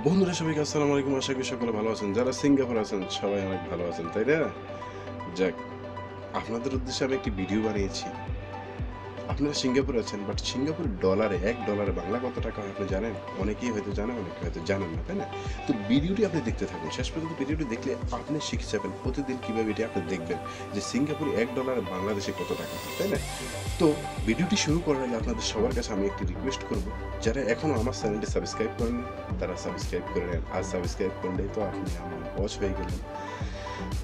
বন্ধুরা সবাইকে আসসালামু আলাইকুম। আশা করি সকলে ভালো আছেন। যারা সিঙ্গাপুর আছেন সবাই অনেক ভালো আছেন, তাই না? যাক, আপনাদের উদ্দেশ্যে আমি একটি ভিডিও বানিয়েছি। আপনারা সিঙ্গাপুরে আছেন, বাট সিঙ্গাপুরের ডলারে $1 বাংলা কত টাকা হয় আপনি জানেন? অনেকেই হয়তো জানে, অনেকে হয়তো জানেন না, তাই না? তো ভিডিওটি আপনি দেখতে থাকুন, শেষ পর্যন্ত ভিডিওটি দেখলে আপনি শিখে যাবেন প্রতিদিন কীভাবে এটি আপনি দেখবেন যে সিঙ্গাপুরে $1 বাংলাদেশে কত টাকা হয়, তাই না? তো ভিডিওটি শুরু করার আগে আপনাদের সবার কাছে আমি একটি রিকোয়েস্ট করব, যারা এখনও আমার চ্যানেলটি সাবস্ক্রাইব করেন তারা সাবস্ক্রাইব করে নেন। আর সাবস্ক্রাইব করলেই তো আপনি আমার ওয়াচ হয়ে গেলেন।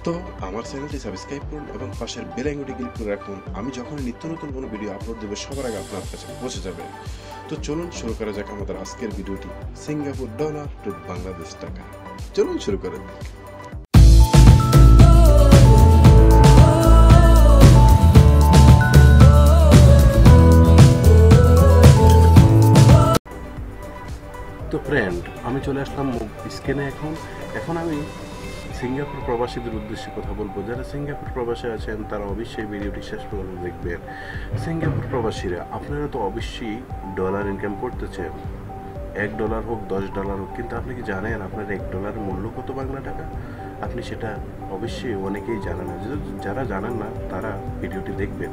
তো আমার চ্যানেলটি সাবস্ক্রাইব করুন এবং পাশের বেল আইকনটি ক্লিক করে রাখুন। আমি যখন নিত্য নতুন কোনো ভিডিও আপলোড দেবো সবার আগে আপনার কাছে পৌঁছে যাবে। তো চলুন শুরু করা যাক আমাদের আজকের ভিডিওটি, সিঙ্গাপুর ডলার টু বাংলাদেশ টাকা। চলুন শুরু করে দিই। তো ফ্রেন্ড, আমি চলে আসলাম স্ক্রিনে। এখন আমি সিঙ্গাপুর প্রবাসীদের উদ্দেশ্যে কথা বলবো। যারা সিঙ্গাপুর প্রবাসে আছেন তারা অবশ্যই ভিডিওটি শেষ পর্যন্ত দেখবেন। সিঙ্গাপুর প্রবাসীরা, আপনারা তো অবশ্যই ডলার ইনকাম করতেছেন, $1 হোক $10 হোক, কিন্তু আপনি কি জানেন আপনার $1 মূল্য কত বাংলা টাকা? আপনি সেটা অবশ্যই অনেকেই জানেন না। যারা জানেন না তারা ভিডিওটি দেখবেন।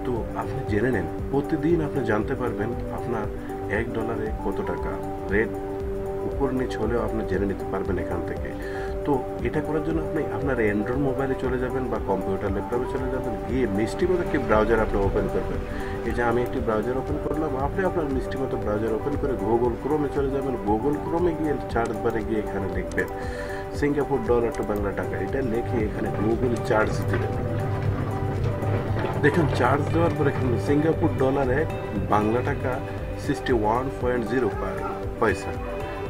তো আপনি জেনে নেন, প্রতিদিন আপনি জানতে পারবেন আপনার $1 কত টাকা। রেট উপর নিচ হলেও আপনি জেনে নিতে পারবেন এখান থেকে। তো এটা করার জন্য আপনি আপনার অ্যান্ড্রয়েড মোবাইলে চলে যাবেন বা কম্পিউটার ল্যাপটপে চলে যাবেন, গিয়ে মিষ্টি মতো একটি ব্রাউজার আপনি ওপেন করবেন। এই যে আমি একটি ব্রাউজার ওপেন করলাম, আপনি আপনার মিষ্টি মতো ব্রাউজার ওপেন করে গুগল ক্রোমে চলে যাবেন। গুগল ক্রোমে গিয়ে সার্চ বারে গিয়ে এখানে লিখবেন সিঙ্গাপুর ডলার টু বাংলা টাকা। এটা লিখে এখানে গুগল চার্জ দিবেন। দেখুন, চার্জ দেওয়ার পরে এখানে সিঙ্গাপুর ডলারে বাংলা টাকা 61.0 পয়সা।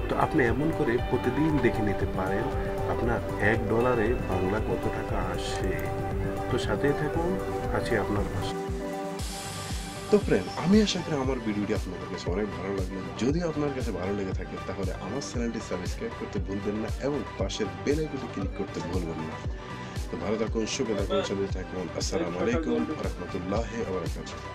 তো আপনি এমন করে প্রতিদিন দেখে নিতে পারেন আপনার $1 বাংলা কত টাকা আসে। তো সাথেই থাকুন, আছি আপনার পাশে। তো ফ্রেন্ড, আমি আশা করি আমার ভিডিওটি আপনাদের কাছে অনেক ভালো লাগলো। যদি আপনার কাছে ভালো লেগে থাকে তাহলে আমার চ্যানেলটি সাবস্ক্রাইব করতে ভুলবেন না এবং পাশের বেল আইকনটি ক্লিক করতে ভুলবেন না। তো ভালো থাকুন, সুখে থাকুন, সাথে থাকুন। আসসালামু আলাইকুম ওয়া রাহমাতুল্লাহি ওয়া বারাকাতুহু।